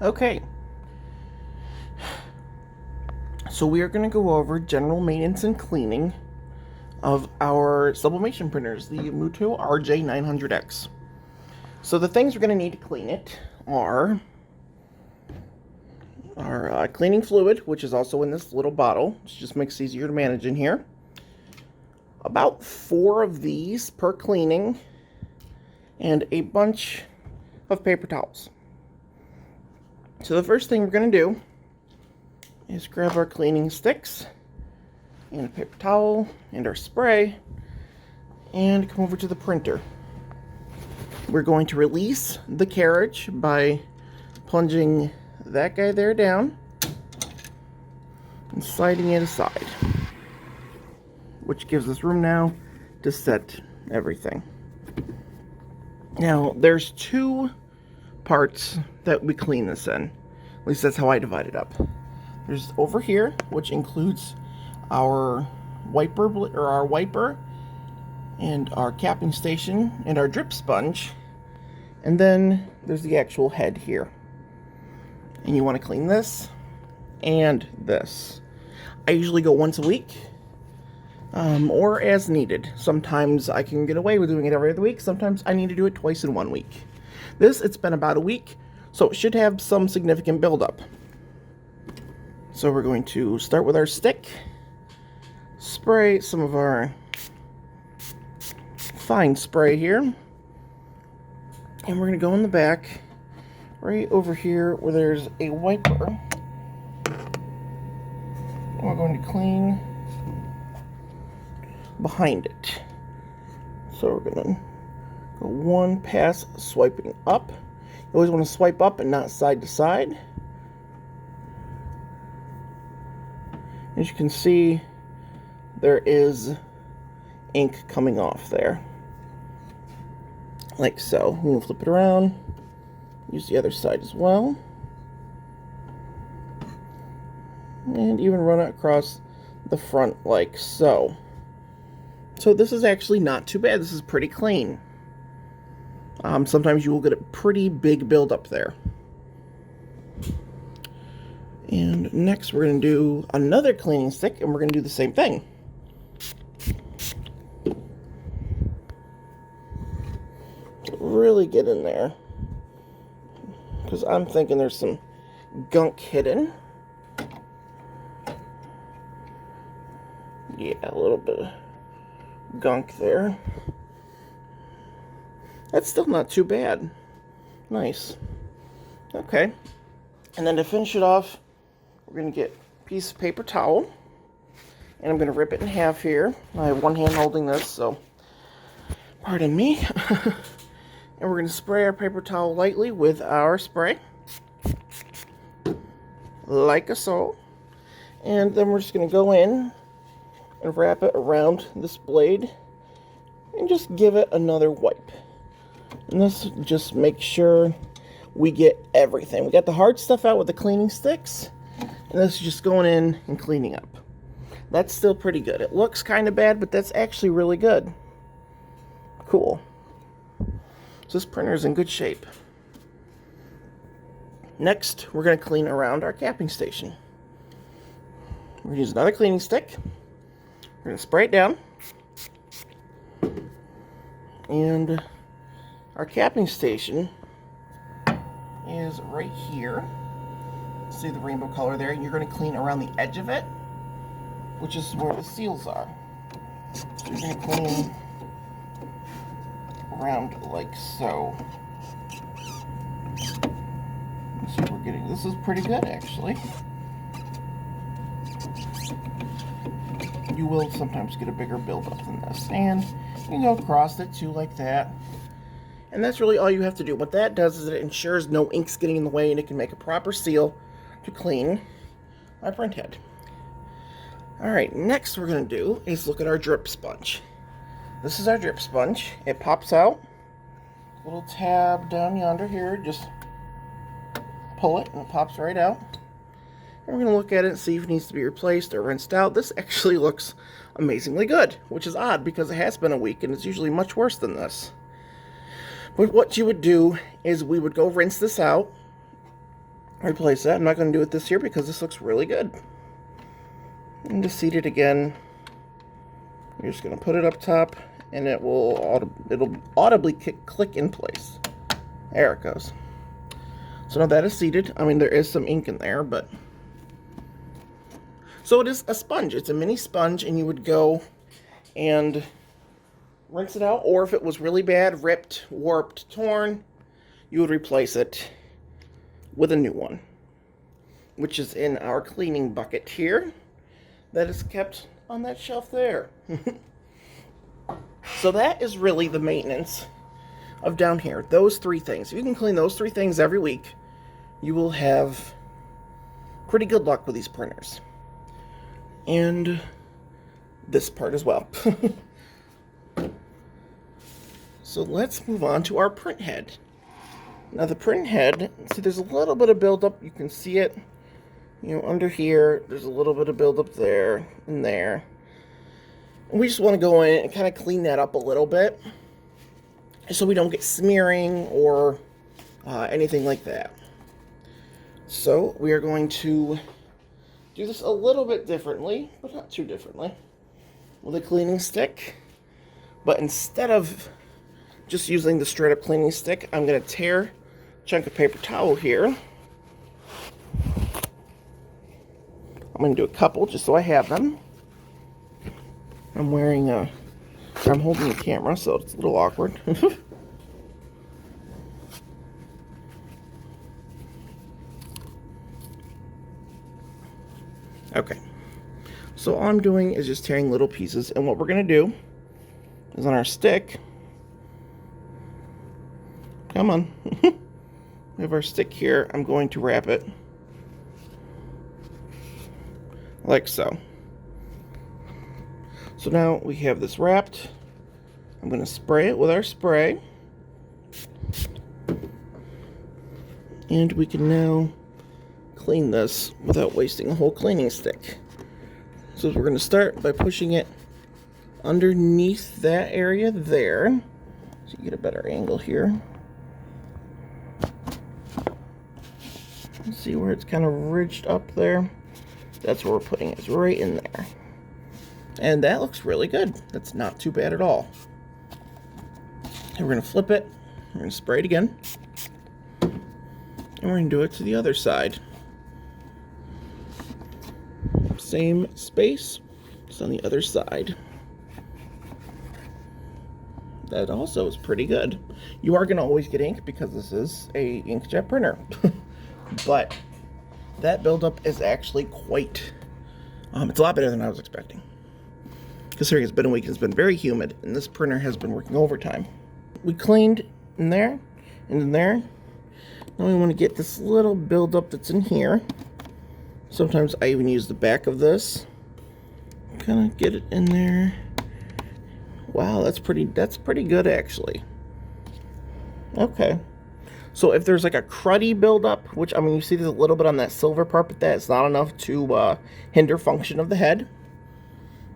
Okay, so we are going to go over general maintenance and cleaning of our sublimation printers, the Mutoh RJ900X. So the things we're going to need to clean it are our cleaning fluid, which is also in this little bottle, which just makes it easier to manage in here. About 4 of these per cleaning, and a bunch of paper towels. So the first thing we're going to do is grab our cleaning sticks and a paper towel and our spray and come over to the printer. We're going to release the carriage by plunging that guy there down and sliding it aside, which gives us room now to set everything. Now, there's 2 parts that we clean this in. At least that's how I divide it up. There's over here, which includes our wiper and our capping station and our drip sponge. And then there's the actual head here. And you want to clean this and this. I usually go once a week, or as needed. Sometimes I can get away with doing it every other week. Sometimes I need to do it twice in 1 week. It's been about a week, so it should have some significant buildup. So we're going to start with our stick, spray some of our fine spray here, and we're going to go in the back, right over here where there's a wiper, and we're going to clean behind it. So we're going to go 1 pass swiping up. You always want to swipe up and not side to side. As you can see, there is ink coming off there. Like so. We'll flip it around. Use the other side as well. And even run it across the front like so. So this is actually not too bad. This is pretty clean. Sometimes you will get a pretty big buildup there. And next we're going to do another cleaning stick, and we're going to do the same thing. Really get in there, because I'm thinking there's some gunk hidden. Yeah, a little bit of gunk there. That's still not too bad. Nice. Okay. And then to finish it off, we're going to get a piece of paper towel, and I'm going to rip it in half here. I have one hand holding this, so pardon me. And we're going to spray our paper towel lightly with our spray, like so. And then we're just going to go in and wrap it around this blade and just give it another wipe. And this just makes sure we get everything. We got the hard stuff out with the cleaning sticks, and this is just going in and cleaning up. That's still pretty good. It looks kind of bad, but that's actually really good. Cool. So this printer is in good shape. Next, we're going to clean around our capping station. We're going to use another cleaning stick. We're going to spray it down. And our capping station is right here. See the rainbow color there? And you're going to clean around the edge of it, which is where the seals are. So you're going to clean around like so. So we're getting, this is pretty good actually. You will sometimes get a bigger buildup than this, and you can go across it too like that. And that's really all you have to do. What that does is it ensures no ink's getting in the way, and it can make a proper seal to clean our print head. Alright, next we're going to do is look at our drip sponge. This is our drip sponge. It pops out. Little tab down yonder here. Just pull it and it pops right out. And we're going to look at it and see if it needs to be replaced or rinsed out. This actually looks amazingly good, which is odd because it has been a week and it's usually much worse than this. But what you would do is we would go rinse this out replace that. I'm not going to do it this year because this looks really good. And to seat it again, you're just going to put it up top, and it'll audibly click in place. There it goes. So now that is seated. I mean, there is some ink in there, but... So it is a sponge. It's a mini sponge, and you would go and rinse it out, or if it was really bad, ripped, warped, torn, you would replace it with a new one, which is in our cleaning bucket here that is kept on that shelf there. So that is really the maintenance of down here. Those three things. If you can clean those three things every week, you will have pretty good luck with these printers. And this part as well. So let's move on to our print head. Now the print head, see there's a little bit of buildup. You can see it, you know, under here. There's a little bit of buildup there and there. And we just want to go in and kind of clean that up a little bit, so we don't get smearing or anything like that. So we are going to do this a little bit differently, but not too differently, with a cleaning stick. But instead of just using the straight up cleaning stick, I'm going to tear a chunk of paper towel here. I'm going to do a couple just so I have them. I'm holding the camera, so it's a little awkward. Okay, so all I'm doing is just tearing little pieces, and what we're going to do is on our stick, come on, we have our stick here. I'm going to wrap it like so. So now we have this wrapped. I'm going to spray it with our spray, and we can now clean this without wasting a whole cleaning stick. So we're going to start by pushing it underneath that area there, so you get a better angle here. See where it's kind of ridged up there? That's where we're putting it, is right in there. And that looks really good. That's not too bad at all. And we're going to flip it. We're going to spray it again. And we're going to do it to the other side. Same space, just on the other side. That also is pretty good. You are going to always get ink because this is a inkjet printer. But that buildup is actually quite... it's a lot better than I was expecting. Considering it's been a week, it's been very humid, and this printer has been working overtime. We cleaned in there, and in there. Now we want to get this little buildup that's in here. Sometimes I even use the back of this. Kind of get it in there. Wow, that's pretty good actually. Okay. So if there's like a cruddy buildup, which, I mean, you see there's a little bit on that silver part, but that's not enough to hinder function of the head.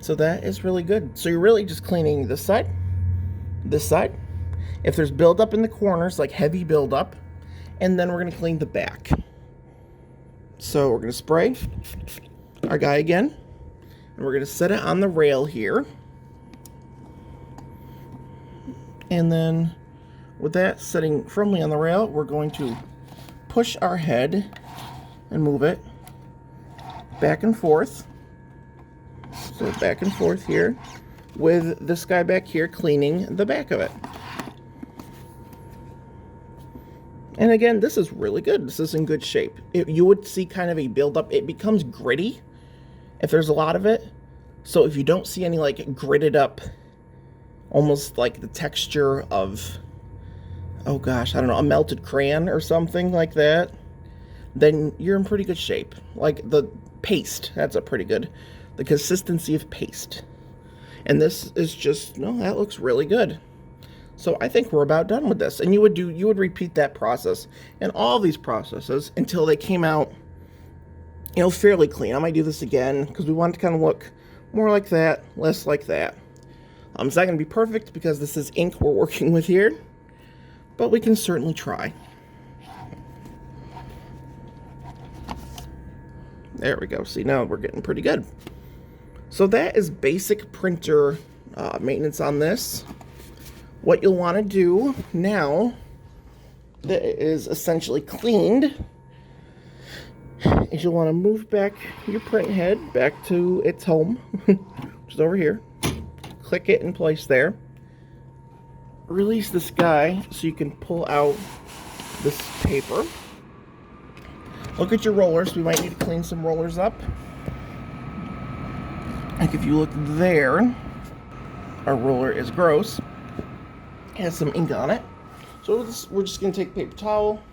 So that is really good. So you're really just cleaning this side, this side. If there's buildup in the corners, like heavy buildup, and then we're going to clean the back. So we're going to spray our guy again, and we're going to set it on the rail here. And then with that setting firmly on the rail, we're going to push our head and move it back and forth. So back and forth here, with this guy back here cleaning the back of it. And again, this is really good. This is in good shape. You would see kind of a buildup. It becomes gritty if there's a lot of it. So if you don't see any like gritted up, almost like the texture of, oh gosh, I don't know, a melted crayon or something like that, then you're in pretty good shape. Like the paste, that's a pretty good, the consistency of paste. And this is just, no, that looks really good. So I think we're about done with this. And you would repeat that process and all these processes until they came out, you know, fairly clean. I might do this again because we want it to kind of look more like that, less like that. It's not going to be perfect because this is ink we're working with here, but we can certainly try. There we go. See, now we're getting pretty good. So that is basic printer maintenance on this. What you'll want to do now that it is essentially cleaned is you'll want to move back your print head back to its home, which is over here. Click it in place there. Release this guy so you can pull out this paper. Look at your rollers. We might need to clean some rollers up. Like if you look there, our roller is gross. It has some ink on it. So we're just going to take a paper towel.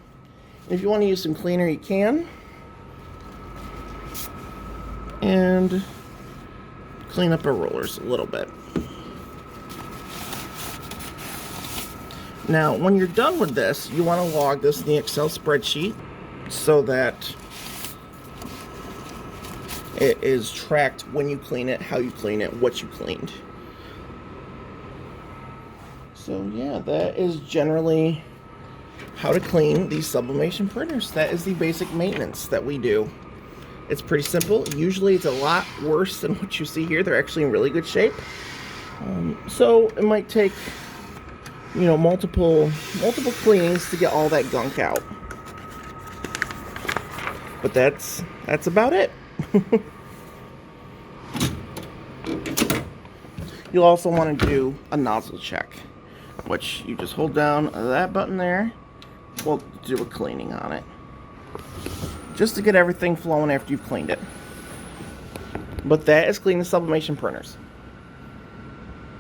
And if you want to use some cleaner, you can. And clean up our rollers a little bit. Now, when you're done with this, you want to log this in the Excel spreadsheet so that it is tracked when you clean it, how you clean it, what you cleaned. So yeah, that is generally how to clean these sublimation printers. That is the basic maintenance that we do. It's pretty simple. Usually it's a lot worse than what you see here. They're actually in really good shape. So it might take, you know, multiple cleanings to get all that gunk out. But that's about it. You'll also want to do a nozzle check, which you just hold down that button there. We'll do a cleaning on it, just to get everything flowing after you've cleaned it. But that is cleaning sublimation printers.